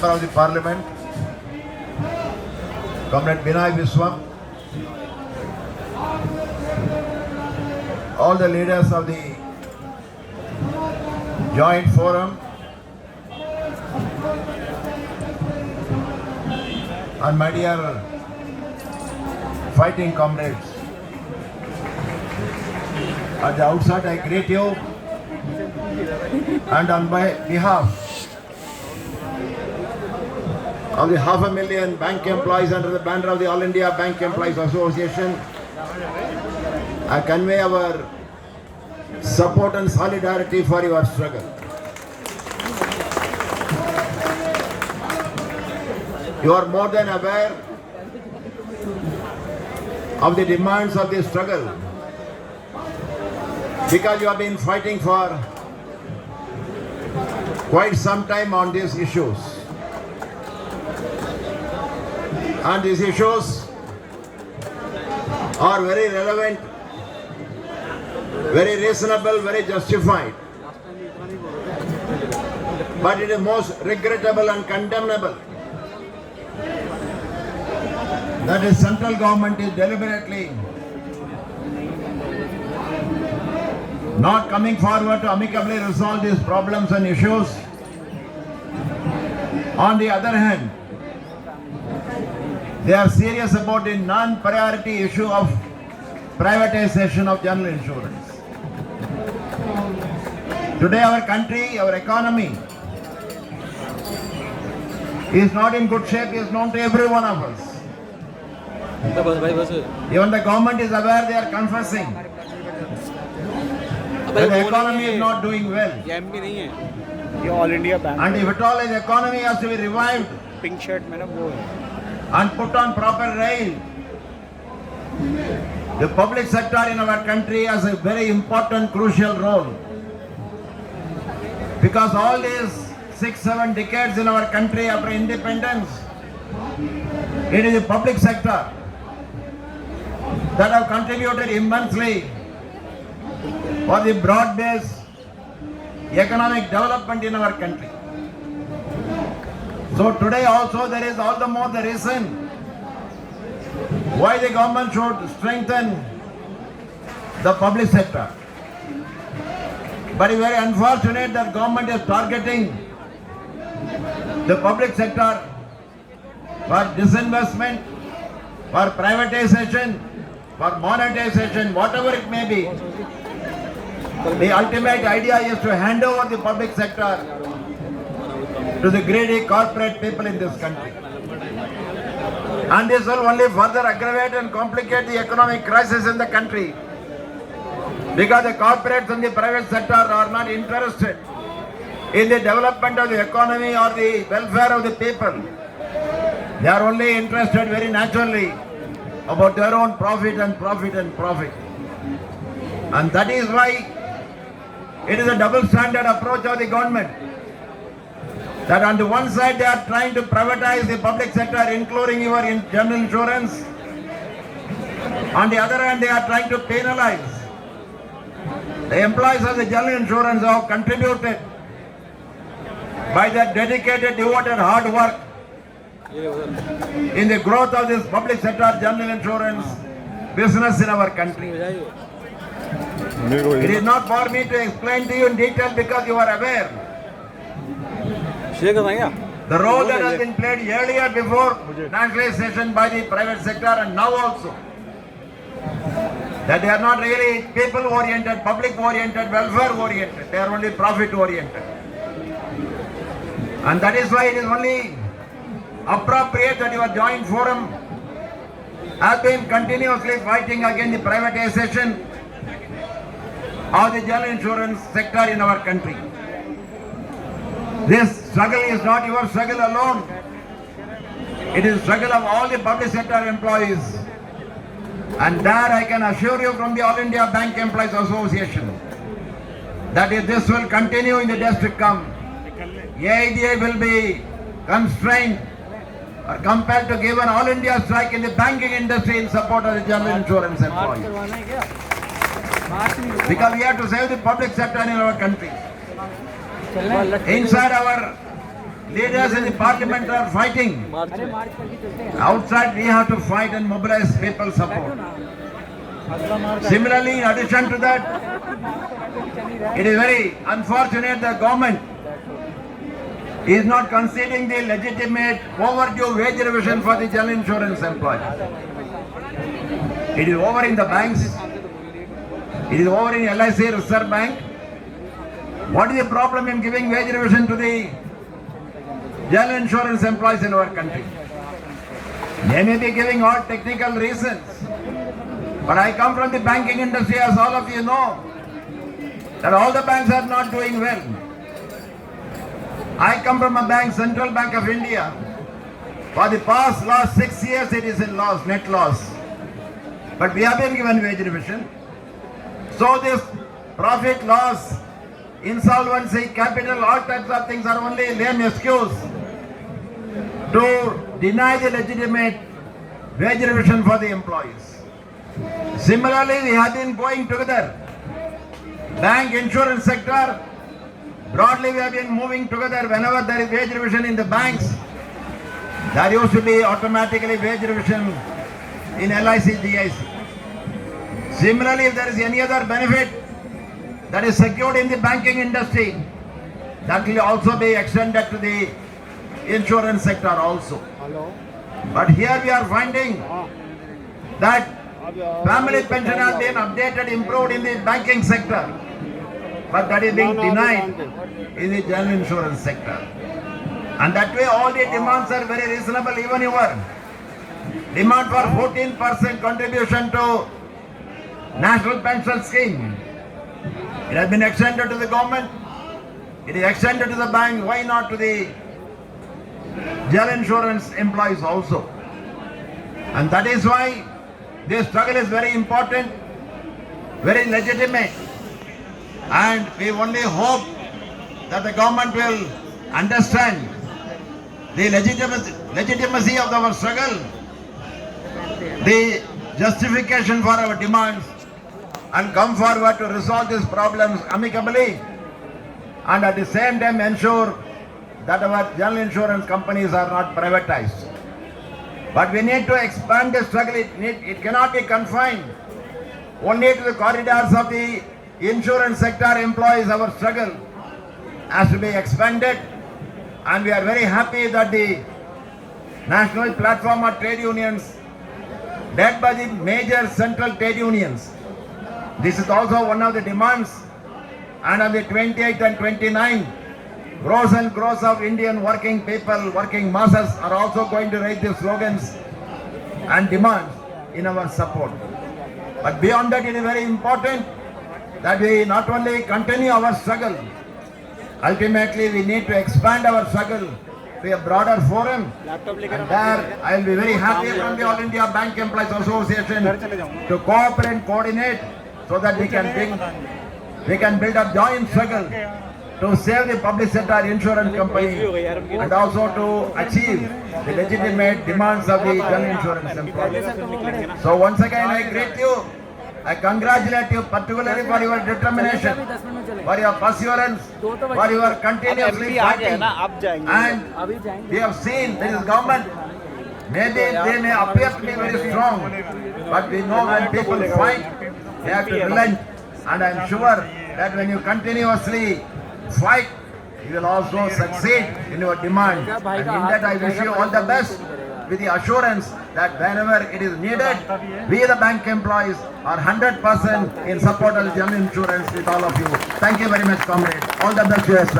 Member of the Parliament, Comrade Binay Viswam, all the leaders of the Joint Forum, and my dear fighting comrades. At the outset, I greet you, and on my behalf of the 500,000 bank employees under the banner of the All India Bank Employees Association, I convey our support and solidarity for your struggle. You are more than aware of the demands of this struggle because you have been fighting for quite some time on these issues. And these issues are very relevant, very reasonable, very justified. But it is most regrettable and condemnable that the central government is deliberately not coming forward to amicably resolve these problems and issues. On the other hand, they are serious about the non-priority issue of privatization of general insurance. Today our country, our economy is not in good shape, is known to every one of us. Even the government is aware, they are confessing that the economy is not doing well. All India Bank. And if at all the economy has to be revived Pink shirt में ना वो है. and put on proper rail, the public sector in our country has a very important, crucial role. Because all these 6-7 decades in our country after independence, it is the public sector that have contributed immensely for the broad-based economic development in our country. So today also there is all the more the reason why the government should strengthen the public sector. But it is very unfortunate that government is targeting the public sector for disinvestment, for privatization, for monetization, whatever it may be. The ultimate idea is to hand over the public sector to the greedy corporate people in this country. And this will only further aggravate and complicate the economic crisis in the country. Because the corporates and the private sector are not interested in the development of the economy or the welfare of the people. They are only interested very naturally about their own profit and profit and profit. And that is why it is a double standard approach of the government. That on the one side they are trying to privatize the public sector, including your general insurance. On the other hand, they are trying to penalize the employees of the general insurance who have contributed by their dedicated, devoted hard work in the growth of this public sector general insurance business in our country. It is not for me to explain to you in detail because you are aware the role that has been played earlier before nationalization by the private sector and now also. That they are not really people oriented, public oriented, welfare oriented. They are only profit oriented. And that is why it is only appropriate that your joint forum has been continuously fighting against the privatization of the general insurance sector in our country. This struggle is not your struggle alone. It is the struggle of all the public sector employees. And there I can assure you from the All India Bank Employees Association that if this will continue in the days to come, AIDA will be constrained or compelled to give an all India strike in the banking industry in support of the general insurance employees. Because we have to save the public sector in our country. Inside our leaders in the parliament are fighting. Outside we have to fight and mobilize people support. Similarly, in addition to that, it is very unfortunate the government is not conceding the legitimate overdue wage revision for the general insurance employees. It is over in the banks. It is over in LIC Reserve Bank. What is the problem in giving wage revision to the general insurance employees in our country? They may be giving all technical reasons. But I come from the banking industry, as all of you know, that all the banks are not doing well. I come from a bank, Central Bank of India. For the last 6 years, it is in loss, net loss. But we have been given wage revision. So this profit loss, insolvency, capital, all types of things are only lame excuse to deny the legitimate wage revision for the employees. Similarly, we have been going together. Bank, insurance sector, broadly we have been moving together. Whenever there is wage revision in the banks, there used to be automatically wage revision in LIC, GIC. Similarly, if there is any other benefit that is secured in the banking industry, that will also be extended to the insurance sector also. But here we are finding that family pension has been updated, improved in the banking sector, but that is being denied in the general insurance sector. And that way all the demands are very reasonable. Even your demand for 14% contribution to National Pension Scheme, it has been extended to the government, it is extended to the bank, why not to the general insurance employees also? And that is why this struggle is very important, very legitimate, and we only hope that the government will understand the legitimacy of our struggle, the justification for our demands, and come forward to resolve these problems amicably, and at the same time ensure that our general insurance companies are not privatized. But we need to expand the struggle. It cannot be confined only to the corridors of the insurance sector employees. Our struggle has to be expanded, and we are very happy that the National Platform of Trade Unions, led by the major central trade unions, this is also one of the demands. And on the 28th and 29th, gross and gross of Indian working people, working masses are also going to raise the slogans and demands in our support. But beyond that, it is very important that we not only continue our struggle, ultimately we need to expand our struggle to a broader forum. And there I will be very happy from the All India Bank Employees Association to cooperate and coordinate so that we can build a joint struggle to save the public sector insurance company and also to achieve the legitimate demands of the general insurance employees. So once again I greet you, I congratulate you particularly for your determination, for your perseverance, for your continuously fighting. And we have seen this government, maybe they may appear to be very strong, but we know when people fight, they have to relent. And I am sure that when you continuously fight, you will also succeed in your demand. And in that I wish you all the best, with the assurance that whenever it is needed, we the bank employees are 100% in support of general insurance with all of you. Thank you very much, comrade. All the best to you as well.